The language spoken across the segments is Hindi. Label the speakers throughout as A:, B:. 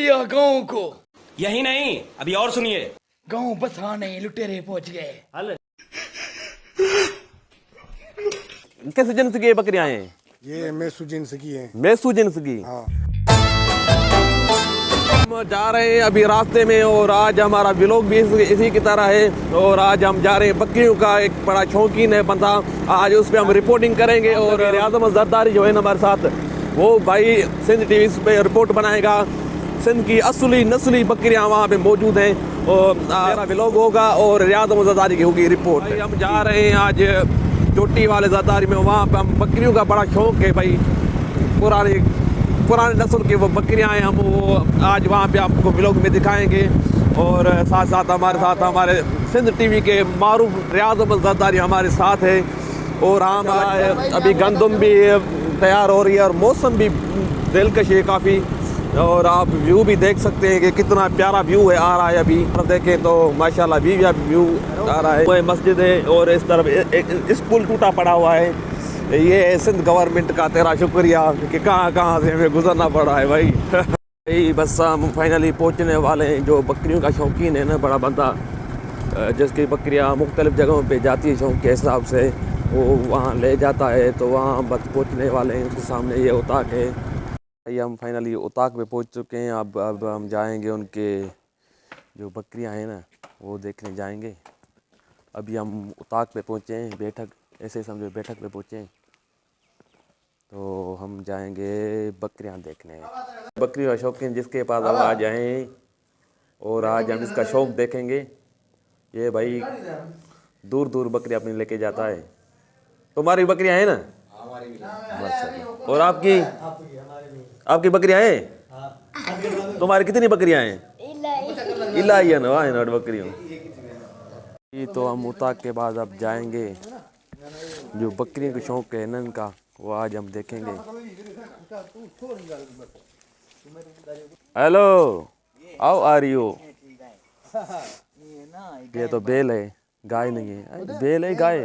A: लिया गांव को।
B: यही नहीं, अभी और सुनिए।
A: गांव बसाने लुटेरे पहुंच गए।
C: किस जिन्स की बकरियां हैं?
D: ये मैसू जिन्स की है।
C: मैसू जिन्स की।
D: हाँ।
C: हम जा रहे हैं अभी रास्ते में और आज हमारा व्लॉग भी इसी की तरह है और आज हम जा रहे हैं। बकरियों का एक बड़ा शौकीन है बंदा, आज उस पर हम रिपोर्टिंग करेंगे और रियाज़ जरदारी जो है ना हमारे साथ, वो भाई सिंध टीवी पे रिपोर्ट बनाएगा। सिंध की असली नस्ली बकरियां वहाँ पे मौजूद हैं और मेरा व्लॉग होगा और रियाज़ जरदारी की होगी रिपोर्ट। हम जा रहे हैं आज चोटी वाले जरदारी में, वहाँ पे हम बकरियों का बड़ा शौक है भाई, पुराने नस्ल की वो बकरियां हैं, हम वो आज वहाँ पे आपको व्लॉग में दिखाएंगे। और साथ साथ हमारे सिंध टीवी के मारूफ रियाज़ जरदारी हमारे साथ है और हम अभी गंदम भी तैयार हो रही है और मौसम भी दिलकश है काफ़ी और आप व्यू भी देख सकते हैं कि कितना प्यारा व्यू है आ रहा है। अभी देखें तो माशाल्लाह व्यू आ रहा है। मस्जिद है और इस तरफ एक स्कूल टूटा पड़ा हुआ है। ये सिंध गवर्नमेंट का तेरा शुक्रिया कि कहाँ से हमें गुजरना पड़ा है भाई। भाई बस हम फाइनली पहुँचने वाले हैं। जो बकरियों का शौकीन है ना बड़ा बंदा, जिसकी बकरियाँ मुख्तलिफ़ जगहों पे जाती है शौक के हिसाब से, वो वहाँ ले जाता है। तो वहाँ हम बस पहुँचने वाले हैं। उसके सामने ये उताक है भाई, हम फाइनली उताक पे पहुँच चुके हैं। अब हम जाएंगे उनके जो बकरियाँ हैं ना वो देखने जाएंगे। अभी हम उताक पे पहुँचे हैं, बैठक ऐसे समझो बैठक पे पहुँचे हैं, तो हम जाएंगे बकरियां देखने। बकरी का शौकीन जिसके पास अब आ जाएं और आज हम इसका शौक देखेंगे। ये भाई दूर दूर बकरियां अपनी लेके जाता है। तुम्हारी बकरियां हैं ना? अच्छा। और आपकी बकरियां हैं? तुम्हारी कितनी बकरियां हैं? इलाही ना बकरियों। तो हम उताक के बाद अब जाएंगे जो बकरियों के शौक है ना इनका, वो आज हम देखेंगे। हेलो, आओ आ रही हो? ये तो बेल है, गाय नहीं है। बेल है गाय?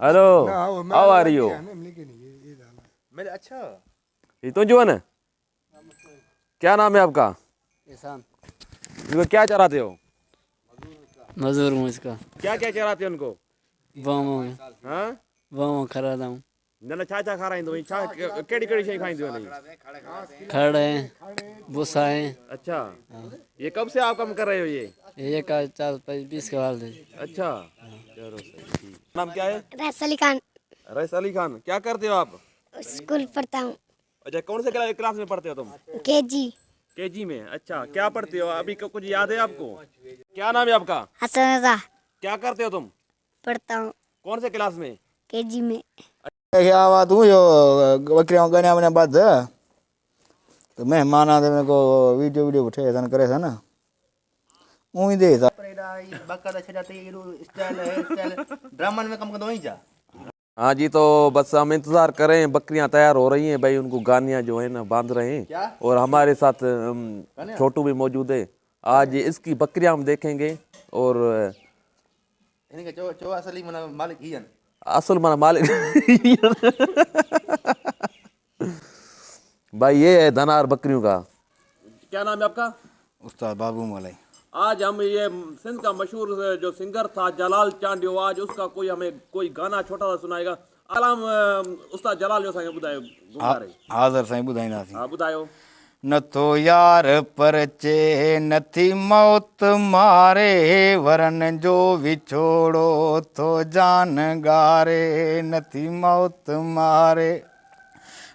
C: हेलो, आओ आ रही हो?
D: अच्छा,
C: ये तो जो है ना, क्या नाम है आपका? इनको क्या चराते हो?
E: मजदूर हूँ इसका।
C: क्या क्या चराते हो उनको?
E: बाम खरादा हूँ
C: न छा खाराइंदो छा केड़ी शइ खाइंदो नहीं?
E: खड़ है, भूसा है।
C: अच्छा, ये कब से आप काम कर रहे हो? ये
E: का 4-20 के बाद।
C: अच्छा, चलो सही। नाम क्या है?
F: रईस अली खान।
C: रईस अली खान, क्या करते हो आप?
F: स्कूल पढ़ता हूँ।
C: अच्छा, कौन से क्लास में पढ़ते हो तुम?
F: केजी
C: में। अच्छा, क्या पढ़ते हो अभी? कुछ याद है आपको? क्या नाम है आपका?
F: हसन रजा।
C: क्या करते हो तुम?
F: पढ़ता हूँ।
C: कौन से क्लास में?
F: केजी में।
G: क्या बात हूँ जो बकरियां गने अपने बाद तो मेहमान आते मेरे को वीडियो उठे सन करे था ना ऊँ ही दे था।
C: हाँ जी, तो बस हम इंतजार करें। बकरियां तैयार हो रही हैं भाई, उनको गानियां जो है ना बांध रहे हैं और हमारे साथ छोटू भी मौजूद है। आज इसकी बकरियां हम देखेंगे और असल माना मालिक भाई ये है धनार बकरियों का। क्या नाम है आपका?
G: उस्ताद बाबू मलई।
C: आज हम ये सिंध का मशहूर जो सिंगर था जलाल चांडियो, आज उसका कोई हमें कोई गाना छोटा सा सुनाएगा। कलाम उस्ताद जलाल जो साईं ॿुधायो गुज़ारे।
G: हाज़िर साईं ॿुधाईंदासीं।
C: हाँ ॿुधायो।
G: नथो यार परचे नथी मौत मारे वरन जो विछोड़ो थो जान गारे नथी मौत मारे।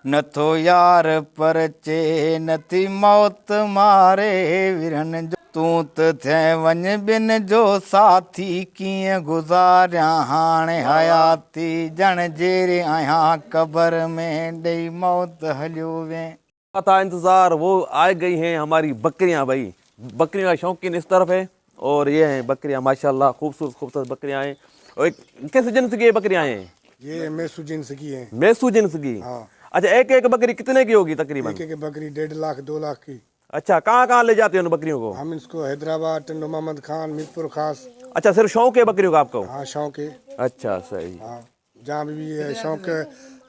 G: नथो यार परचे नथी मौत मारे विरन जो तूं त थे वञ बिन जो साथी कीअं गुज़ारियां हाणे हयाती जण जेरे आहियां क़बर में ॾेई मौत हलियो वे।
C: था इंतजार, वो आ गई हैं हमारी बकरियां भाई। बकरियों का शौकीन इस तरफ है और ये हैं बकरियां माशाल्लाह खूबसूरत बकरियां हैं। और किस जिन्स की बकरियां हैं?
D: ये मैसू जिन्स की है।
C: मैसू जिन्स की?
D: हाँ।
C: अच्छा, एक बकरी कितने की होगी तकरीबन?
D: एक बकरी 1.5 लाख 2 लाख की।
C: अच्छा, कहाँ ले जाते हैं उन बकरियों को?
D: हम इसको हैदराबाद, टंडो मोहम्मद खान, मीरपुर खास।
C: अच्छा, सिर्फ शौक है बकरियों का आपको?
D: हाँ, शौक है।
C: अच्छा, सही।
D: हाँ, जहाँ भी शौक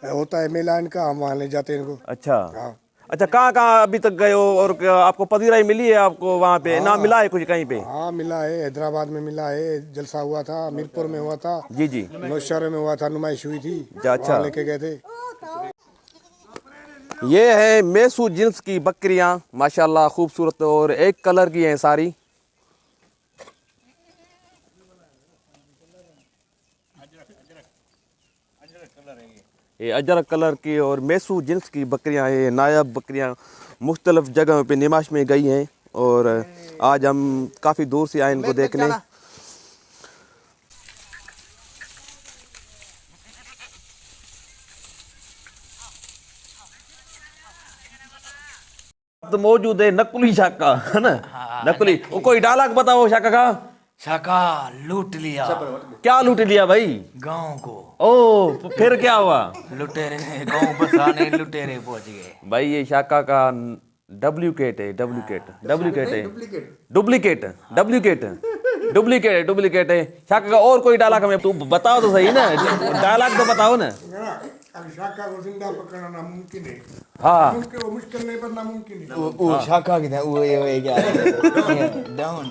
D: होता है मेला इनका हम वहाँ ले जाते हैं इनको।
C: अच्छा।
D: हाँ।
C: अच्छा, कहाँ अभी तक गए हो और आपको पदीराई मिली है? आपको वहाँ पे इनाम मिला है कुछ कहीं पे?
D: हाँ मिला है, हैदराबाद में मिला है, जलसा हुआ था, मीरपुर में हुआ था,
C: जी जी।
D: नौशहर में हुआ था, नुमाइश हुई थी,
C: अच्छा।
D: वहाँ लेके गए थे।
C: ये है मेसू जिन्स की बकरियां, माशाल्लाह खूबसूरत और एक कलर की हैं सारी। ये अजरक कलर की और मेसू जिन्स की बकरियां, ये नायाब बकरियां मुख्तलिफ जगहों पे निमाश में गई हैं और आज हम काफ़ी दूर से आए इनको देखने। तो मौजूद है नकली शाका, है ना? नकली, वो कोई डायलॉग बताओ शाका का।
A: शाका लूट लिया
C: क्या लूट लिया भाई?
A: गांव को।
C: ओ, फिर क्या हुआ?
A: लुटेरे गांव बसाने लुटेरे पहुंच गए।
C: भाई ये शाका का डुप्लीकेट है, डुप्लीकेट है शाका का। और कोई डायलॉग हमें तू बताओ तो सही ना, डायलॉग तो बताओ ना।
D: शाका को जिंदा पकड़ना नामुमकिन है।
C: हाँ,
D: वो मुश्किल नहीं पर नामुमकिन है।
G: वो शाका की था, वो ये क्या डाउन